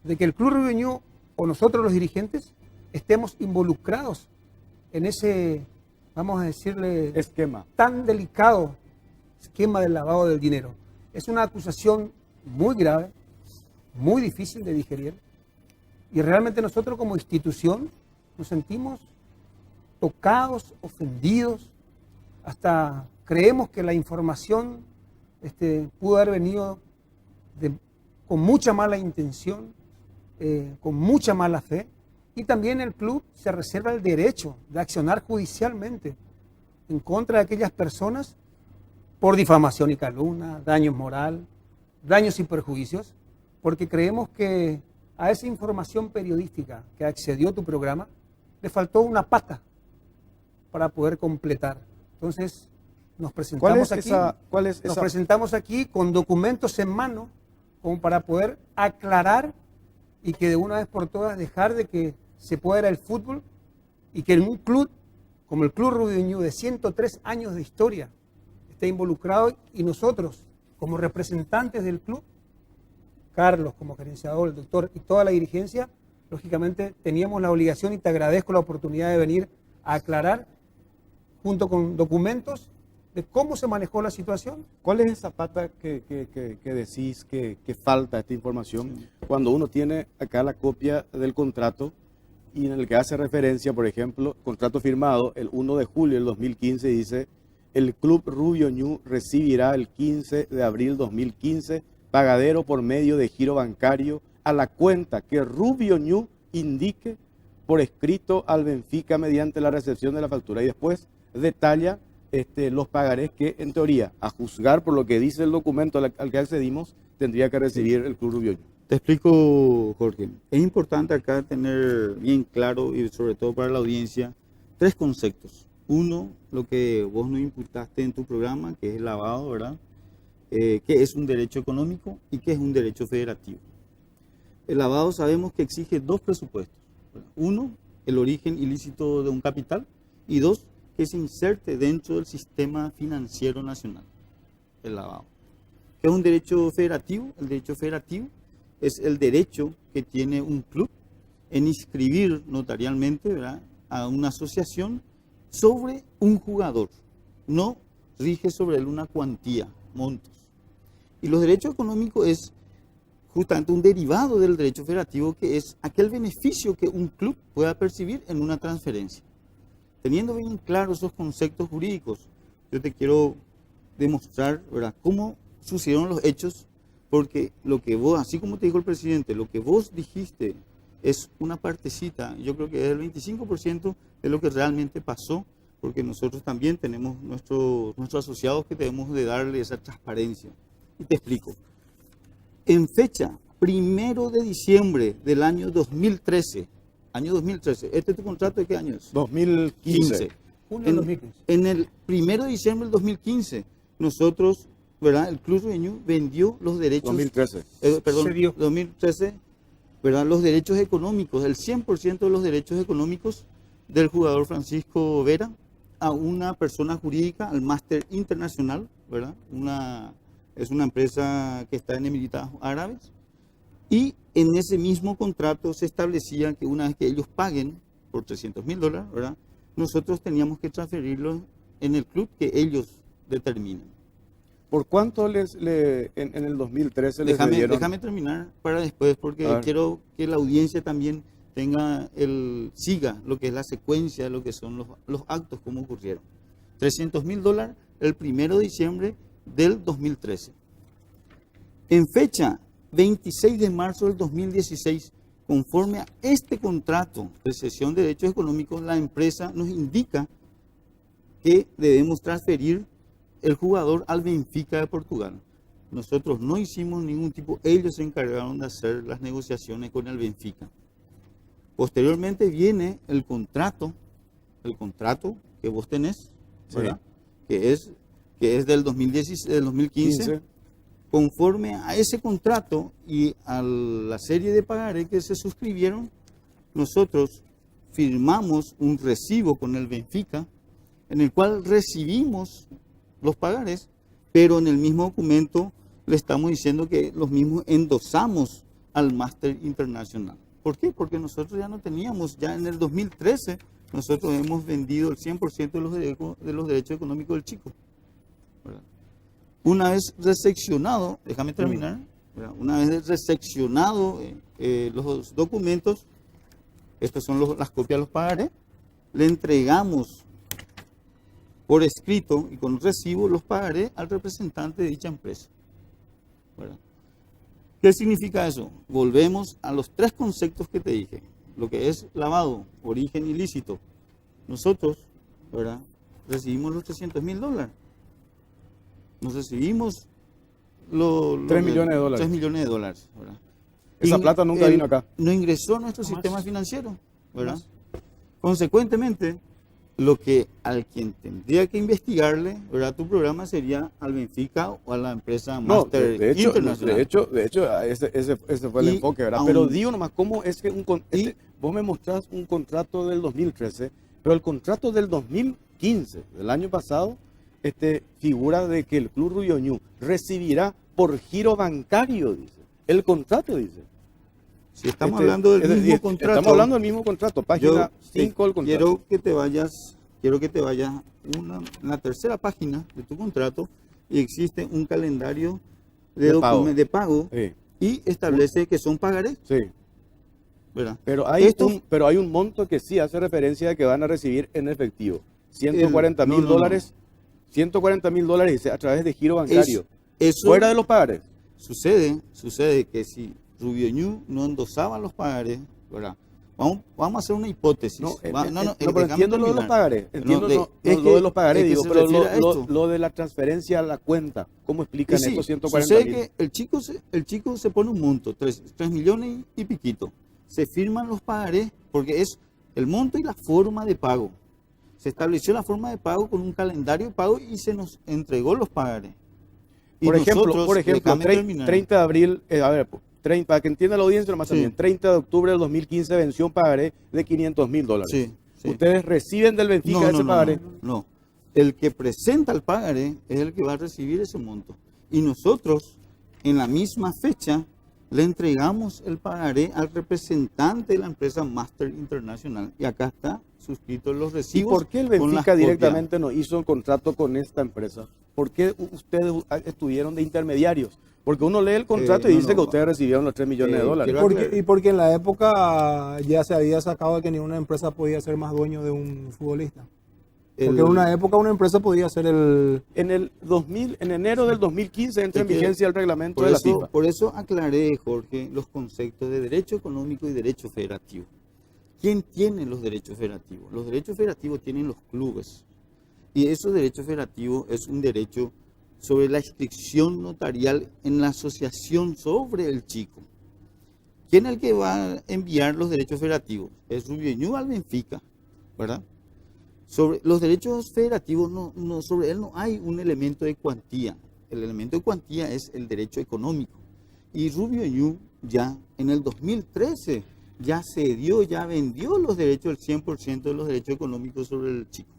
de que el Club Rubio Ñu o nosotros los dirigentes estemos involucrados en ese, vamos a decirle, esquema tan delicado esquema del lavado del dinero. Es una acusación muy grave, muy difícil de digerir y realmente nosotros como institución nos sentimos tocados, ofendidos. Hasta creemos que la información pudo haber venido con mucha mala intención, con mucha mala fe, y también el club se reserva el derecho de accionar judicialmente en contra de aquellas personas por difamación y calumnia, daños moral, daños y perjuicios, porque creemos que a esa información periodística que accedió tu programa le faltó una pata para poder completar. Entonces, nos presentamos aquí con documentos en mano como para poder aclarar y que de una vez por todas dejar de que se pueda ir al fútbol y que en un club como el Club Rubio Ñu de 103 años de historia esté involucrado y nosotros como representantes del club, Carlos como gerenciador, el doctor y toda la dirigencia, lógicamente teníamos la obligación y te agradezco la oportunidad de venir a aclarar junto con documentos de cómo se manejó la situación. ¿Cuál es esa pata que decís que falta esta información cuando uno tiene acá la copia del contrato y en el que hace referencia, por ejemplo, contrato firmado el 1 de julio del 2015 dice el Club Rubio Ñu recibirá el 15 de abril 2015 pagadero por medio de giro bancario a la cuenta que Rubio Ñu indique por escrito al Benfica mediante la recepción de la factura y después detalla los pagarés que, en teoría, a juzgar por lo que dice el documento al que accedimos, tendría que recibir el Club Rubioño. Te explico, Jorge. Es importante acá tener bien claro, y sobre todo para la audiencia, tres conceptos. Uno, lo que vos nos imputaste en tu programa, que es el lavado, ¿verdad? ¿Qué es un derecho económico y qué es un derecho federativo? El lavado sabemos que exige dos presupuestos. Uno, el origen ilícito de un capital, y dos, que se inserte dentro del sistema financiero nacional, el lavado. ¿Qué es un derecho federativo? El derecho federativo es el derecho que tiene un club en inscribir notarialmente, ¿verdad?, a una asociación sobre un jugador. No rige sobre él una cuantía, montos. Y los derechos económicos es justamente un derivado del derecho federativo, que es aquel beneficio que un club pueda percibir en una transferencia. Teniendo bien claros esos conceptos jurídicos, yo te quiero demostrar, ¿verdad?, cómo sucedieron los hechos, porque lo que vos, así como te dijo el presidente, lo que vos dijiste es una partecita, yo creo que es el 25% de lo que realmente pasó, porque nosotros también tenemos nuestros asociados que debemos de darle esa transparencia. Y te explico. En fecha 1 de diciembre del año 2013, ¿este es tu contrato de qué año es? 2015. Junio del 2015. En el 1 de diciembre del 2015, nosotros, ¿verdad?, el Club Rubioño vendió los derechos. 2013. Perdón, Se dio. 2013, ¿verdad?, los derechos económicos, el 100% de los derechos económicos del jugador Francisco Vera a una persona jurídica, al Máster Internacional, ¿verdad? Es una empresa que está en Emiratos Árabes. Y en ese mismo contrato se establecía que una vez que ellos paguen por $300,000, ¿verdad?, nosotros teníamos que transferirlo en el club que ellos determinen. ¿Por cuánto en el 2013 les dieron? Déjame terminar para después, porque quiero que la audiencia también siga lo que es la secuencia de lo que son los actos, como ocurrieron. $300,000 el 1 de diciembre del 2013. En fecha 26 de marzo del 2016, conforme a este contrato de cesión de derechos económicos, la empresa nos indica que debemos transferir el jugador al Benfica de Portugal. Nosotros no hicimos ningún tipo, ellos se encargaron de hacer las negociaciones con el Benfica. Posteriormente viene el contrato que vos tenés, ¿verdad? Sí. Que es del 2015. Conforme a ese contrato y a la serie de pagarés que se suscribieron, nosotros firmamos un recibo con el Benfica en el cual recibimos los pagarés, pero en el mismo documento le estamos diciendo que los mismos endosamos al Máster Internacional. ¿Por qué? Porque nosotros ya no teníamos, ya en el 2013, nosotros hemos vendido el 100% de los derechos económicos del chico, ¿verdad? Una vez reseccionado, déjame terminar, ¿verdad?, una vez reseccionado los documentos, estas son las copias de los pagarés, le entregamos por escrito y con recibo los pagarés al representante de dicha empresa, ¿verdad? ¿Qué significa eso? Volvemos a los tres conceptos que te dije, lo que es lavado, origen ilícito. Nosotros, ¿verdad?, recibimos los $300,000. Nos recibimos $3 millones. 3 millones de dólares, ¿verdad? Esa plata nunca vino acá. No ingresó a nuestro sistema financiero, ¿verdad? Consecuentemente, lo que al quien tendría que investigarle, ¿verdad?, tu programa sería al Benfica o a la empresa Máster Internacional. De hecho, ese fue el enfoque, ¿verdad? Pero digo nomás, ¿cómo es que vos me mostrás un contrato del 2013, pero el contrato del 2015, del año pasado, figura de que el Club Rubioño recibirá por giro bancario, dice. El contrato dice. Si estamos hablando del mismo contrato. Estamos hablando del mismo contrato, página 5 del contrato. Quiero que te vayas en la tercera página de tu contrato y existe un calendario de pago sí, y establece que son pagarés. Sí. ¿Verdad? Pero hay un monto que sí hace referencia a que van a recibir en efectivo. $140,000. $140,000 dice a través de giro bancario. Eso fuera de los pagarés. Sucede que si Rubioño no endosaba los pagarés, ¿verdad?, vamos a hacer una hipótesis. No, Déjame pero entiendo lo de los terminar. pagarés. Entiendo No, lo de los pagarés, es que digo, se pero refiere a esto. lo de la transferencia a la cuenta, ¿cómo explican Y sí, estos 140 sucede mil? que el chico se pone un monto, 3 millones y piquito. Se firman los pagarés porque es el monto y la forma de pago. Se estableció la forma de pago con un calendario de pago y se nos entregó los pagarés. Y Por ejemplo, nosotros, déjame terminar. 30 de abril, a ver, 30, para que entienda la audiencia nomás Sí. también, 30 de octubre del 2015 venció un pagaré de 500 mil dólares. Sí, sí. Ustedes reciben del Benfica ese pagaré. No. El que presenta el pagaré es el que va a recibir ese monto. Y nosotros, en la misma fecha, le entregamos el pagaré al representante de la empresa Master Internacional. Y acá está suscrito los ¿Y recibos. por qué el con las Benfica copias. directamente no hizo el contrato con esta empresa? ¿Por qué ustedes estuvieron de intermediarios? Porque uno lee el contrato y no, dice que no. ustedes recibieron los 3 millones de dólares. quiero Porque, y porque en la época ya se había sacado de que ninguna empresa podía ser más dueño de un futbolista. Porque en una época una empresa podía ser el... En enero del 2015 entra en Es que vigencia el reglamento Por de la eso, FIFA. por eso aclaré, Jorge, los conceptos de derecho económico y derecho federativo. ¿Quién tiene los derechos federativos? Los derechos federativos tienen los clubes. Y esos derechos federativos es un derecho sobre la inscripción notarial en la asociación sobre el chico. ¿Quién es el que va a enviar los derechos federativos? Es Rubio Ñu al Benfica, ¿verdad? Sobre los derechos federativos, sobre él no hay un elemento de cuantía. El elemento de cuantía es el derecho económico. Y Rubio Ñu ya en el 2013 ya cedió, ya vendió los derechos, el 100% de los derechos económicos sobre el chico.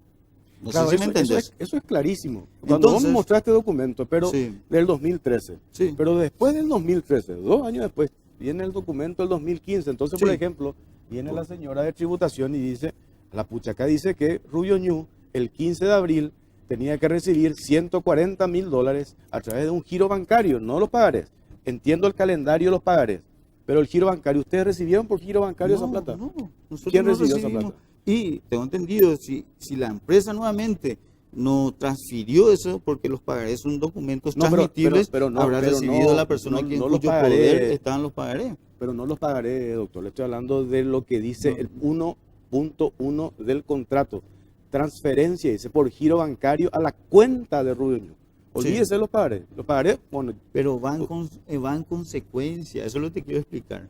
No Claro, sé si me eso entendés. eso es clarísimo. Cuando vos Entonces- me mostraste documento, pero Sí. del 2013. Sí. Pero después del 2013, 2 años después, viene el documento del 2015. Entonces, por Sí. ejemplo, viene la señora de tributación y dice, la puchaca dice que Rubio Ñu, el 15 de abril, tenía que recibir 140 mil dólares a través de un giro bancario, no los pagarés. Entiendo el calendario de los pagarés, pero el giro bancario, ¿ustedes recibieron por giro bancario esa plata? No, nosotros ¿Quién no recibió esa recibimos. plata? Y tengo entendido, si la empresa nuevamente no transfirió eso, porque los pagarés son documentos No, pero- transmitibles, pero no, habrá pero recibido no, la persona no, que en no los cuyo pagaré. poder estaban los pagarés. Pero no los pagaré, doctor. Le estoy hablando de lo que dice el 1.1 del contrato. Transferencia, dice, por giro bancario a la cuenta de Rubio Ñu. Olvídese de los pagarés. Los pagarés, bueno, Pero va en consecuencia, eso es lo que te quiero explicar.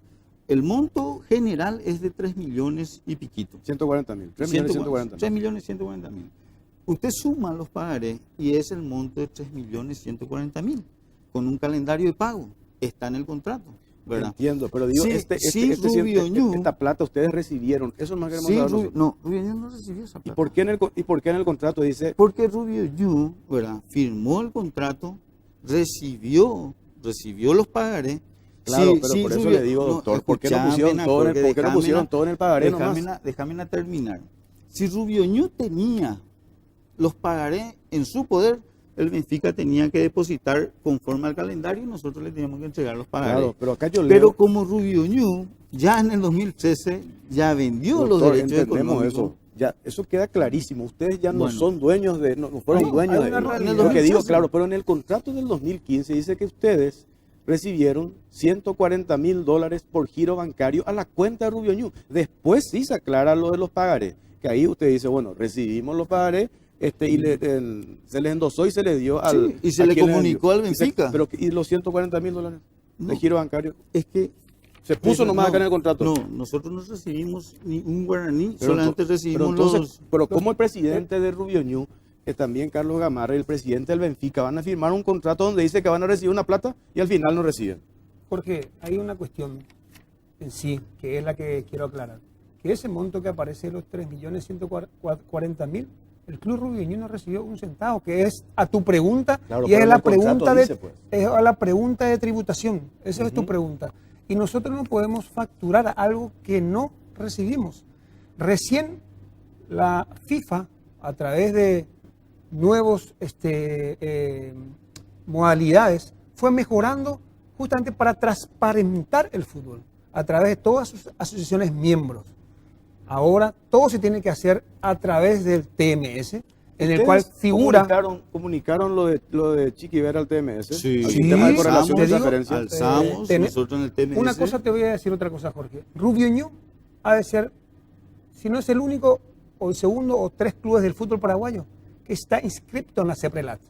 El monto general es de 3 millones y piquito. 140 mil. 3 millones 140 mil. 3 millones 140 mil. Usted suma los pagarés y es el monto de 3 millones 140 mil, con un calendario de pago. Está en el contrato, ¿verdad? Entiendo, pero digo, Sí, sí, Rubio Ñu. esta plata ustedes recibieron. Eso es más que queremos Sí, saber Rubio, nosotros. no, Rubio Ñu no recibió esa ¿Y plata. por qué en el contrato dice, Porque Rubio Ñu, ¿verdad?, firmó el contrato, recibió los pagarés. claro, Sí, pero sí, por eso Rubio- le digo, no, doctor, ¿por qué no escuchame, pusieron todo en el, Jorge, ¿por qué no pusieron déjamela- todo en el pagaré nomás? déjamela terminar. Si Rubio Ñu tenía los pagarés en su poder, el Benfica tenía que depositar conforme al calendario y nosotros le teníamos que entregar los pagarés. Claro, pero acá yo leo, Pero como Rubio Ñu ya en el 2013 ya vendió los doctor, derechos entendemos económicos. eso. Ya, eso queda clarísimo. Ustedes ya no Bueno. son dueños de, no fueron No, dueños hay de una lo realidad. que digo, claro, pero en el contrato del 2015 dice que ustedes recibieron 140 mil dólares por giro bancario a la cuenta de Rubio Ñu. Después sí se aclara lo de los pagarés, que ahí usted dice, bueno, recibimos los pagarés y se les endosó y se les dio al... Sí, y se a le quien les comunicó envió. al Benfica. ¿Y los 140 mil dólares de No. giro bancario? Es que Se puso nomás no, acá en el contrato. No, nosotros no recibimos ni un guaraní, Pero solamente ento- recibimos pero entonces, los... pero como el presidente de Rubio Ñu, que también Carlos Gamarra y el presidente del Benfica van a firmar un contrato donde dice que van a recibir una plata y al final no reciben. Jorge, hay una cuestión en sí, que es la que quiero aclarar. Que ese monto que aparece, los 3.140.000, el Club Rubio Ñu no recibió un centavo, que es a tu pregunta, Claro, y pero es en la el contrato pregunta de, dice, pues. es a la pregunta de tributación. Esa es tu Ujú. pregunta. Y nosotros no podemos facturar algo que no recibimos. Recién la FIFA, a través de nuevos modalidades, fue mejorando justamente para transparentar el fútbol a través de todas sus asociaciones miembros. Ahora todo se tiene que hacer a través del TMS, en el cual ¿Ustedes figura... comunicaron lo de Chiqui Vera al TMS? Sí, al sistema de correlación te de digo, transferencia. alzamos tenés- nosotros en el TMS. Una cosa te voy a decir, otra cosa, Jorge. Rubio Ñu ha de ser, si no es el único, o el segundo, o 3 clubes del fútbol paraguayo que está inscrito en la CEPRELAT.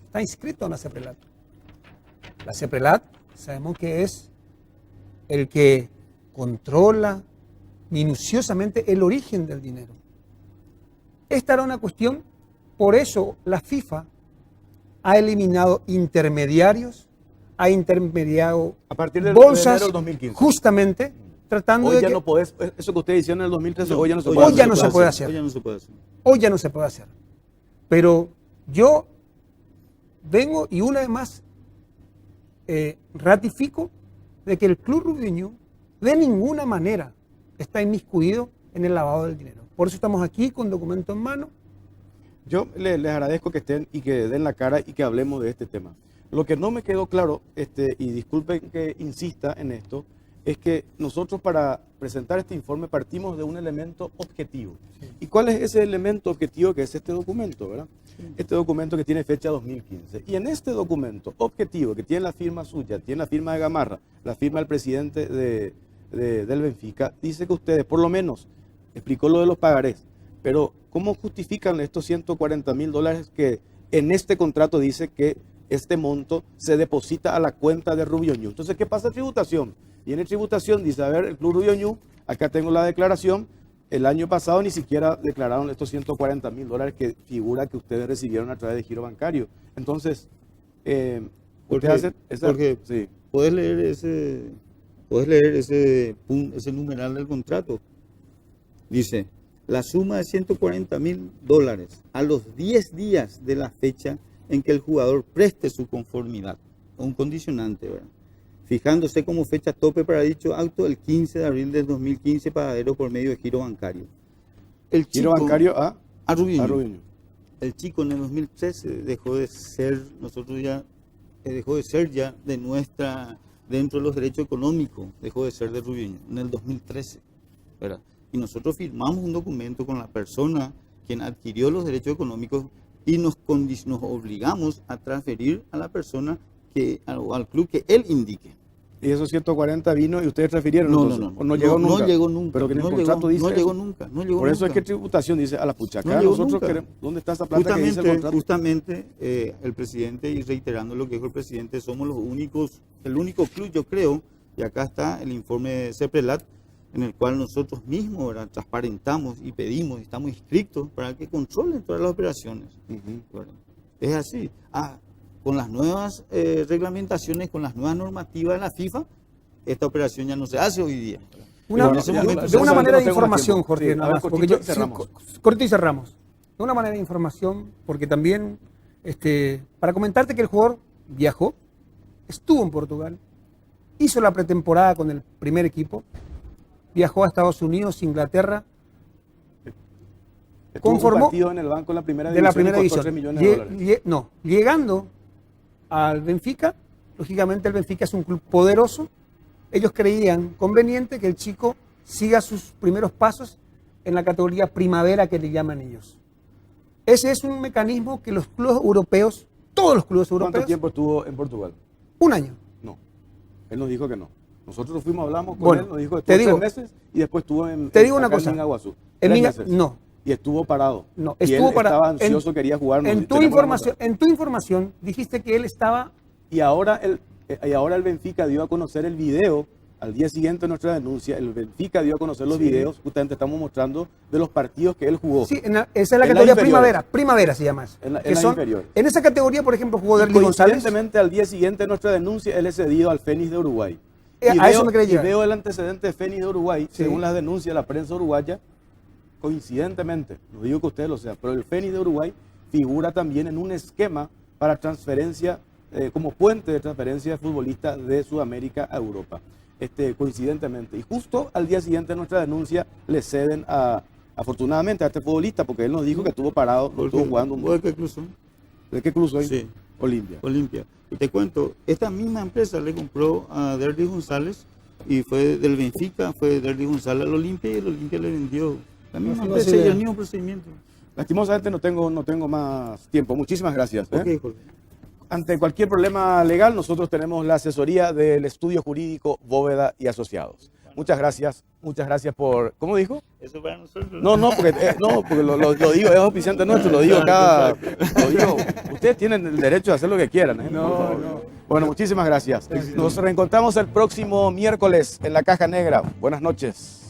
Está inscrito en la CEPRELAT. La CEPRELAT sabemos que es el que controla minuciosamente el origen del dinero. Esta era una cuestión, por eso la FIFA ha eliminado intermediarios, ha intermediado A partir del bolsas, de enero del 2015. justamente tratando Hoy de ya que no podés, eso que usted decía en el 2013, hoy ya no se hoy puede ya hacer. no se puede hacer. Hoy ya no se puede hacer. Hoy ya no se puede hacer. Pero yo vengo y una vez más ratifico de que el Club Rubiño de ninguna manera está inmiscuido en el lavado del dinero. Por eso estamos aquí con documento en mano. Yo les agradezco que estén y que den la cara y que hablemos de este tema. Lo que no me quedó claro, y disculpen que insista en esto, es que nosotros para presentar este informe partimos de un elemento objetivo. Sí. ¿Y cuál es ese elemento objetivo que es este documento, verdad? Sí. Este documento que tiene fecha 2015. Y en este documento objetivo, que tiene la firma suya, tiene la firma de Gamarra, la firma del presidente del Benfica, dice que ustedes, por lo menos, explicó lo de los pagarés, pero ¿cómo justifican estos $140.000 que en este contrato dice que este monto se deposita a la cuenta de Rubio Ñu? Entonces, ¿qué pasa en tributación? Y en tributación dice, a ver, el Club Rubio Ñu, acá tengo la declaración, el año pasado ni siquiera declararon estos $140.000 que figura que ustedes recibieron a través de giro bancario. Entonces, porque sí. Puedes leer ese numeral del contrato. Dice, la suma de $140.000 a los 10 días de la fecha en que el jugador preste su conformidad, un condicionante, ¿verdad? Fijándose como fecha tope para dicho acto el 15 de abril del 2015 pagadero por medio de giro bancario. El chico, giro bancario a Rubiño. El chico en el 2013 dejó de ser ya de nuestra, dentro de los derechos económicos, dejó de ser de Rubiño en el 2013, ¿verdad? Y nosotros firmamos un documento con la persona quien adquirió los derechos económicos y nos obligamos a transferir a la persona al club que él indique. ¿Y esos 140 vino y ustedes transfirieron? No, entonces, no. ¿O no llegó nunca? No llegó nunca. Pero que en el contrato dice no llegó eso. nunca. Por eso es que tributación dice a la pucha. Acá nosotros queremos, ¿dónde está esa plata que dice el contrato? Justamente el presidente, y reiterando lo que dijo el presidente, somos el único club, yo creo, y acá está el informe de CEPRELAT, en el cual nosotros mismos, ¿verdad?, transparentamos y pedimos, estamos estrictos para que controlen todas las operaciones. ¿Verdad? Es así. Con las nuevas reglamentaciones, con las nuevas normativas de la FIFA, esta operación ya no se hace hoy día. De una manera de información, Jorge, nada más, porque cortito y cerramos. De una manera de información, porque también, para comentarte que el jugador viajó, estuvo en Portugal, hizo la pretemporada con el primer equipo, viajó a Estados Unidos, Inglaterra, conformó en el banco en la primera de la primera división. Llegando al Benfica, lógicamente el Benfica es un club poderoso. Ellos creían conveniente que el chico siga sus primeros pasos en la categoría primavera que le llaman ellos. Ese es un mecanismo que los clubes europeos, todos los clubes europeos... ¿Cuánto tiempo estuvo en Portugal? 1 año. No, él nos dijo que no. Nosotros fuimos, hablamos con él, nos dijo que estuvo 3 meses y después estuvo en Mingaguazú. No. Y estuvo parado. No, estuvo parado. Estaba ansioso, quería jugar. En tu información dijiste que él estaba... Y ahora el Benfica dio a conocer el video, al día siguiente de nuestra denuncia, el Benfica dio a conocer los videos, justamente estamos mostrando de los partidos que él jugó. Sí, esa es la categoría primavera se llama eso. En la inferior. En esa categoría, por ejemplo, jugó Derly González. Coincidentemente, al día siguiente de nuestra denuncia, él es cedido al Fénix de Uruguay. Y veo el antecedente de Fénix de Uruguay, según las denuncias de la prensa uruguaya, coincidentemente, no digo que ustedes lo sean, pero el Fénix de Uruguay figura también en un esquema para transferencia, como puente de transferencia de futbolistas de Sudamérica a Europa, coincidentemente. Y justo al día siguiente de nuestra denuncia le ceden afortunadamente a este futbolista, porque él nos dijo que estuvo parado, no estuvo jugando. ¿De qué club son? ¿De qué club soy? Sí. Olimpia. Y te cuento, esta misma empresa le compró a Derly González y fue del Benfica, fue Derly González al Olimpia y el Olimpia le vendió. La misma empresa y el mismo procedimiento. Lastimosamente no tengo más tiempo. Muchísimas gracias. Okay, Jorge. Ante cualquier problema legal, nosotros tenemos la asesoría del Estudio Jurídico Bóveda y Asociados. Muchas gracias por... ¿Cómo dijo? Eso para nosotros. No, porque lo digo, es auspiciante nuestro, lo digo acá. Lo digo, ustedes tienen el derecho de hacer lo que quieran. No. Bueno, muchísimas gracias. Nos reencontramos el próximo miércoles en la Caja Negra. Buenas noches.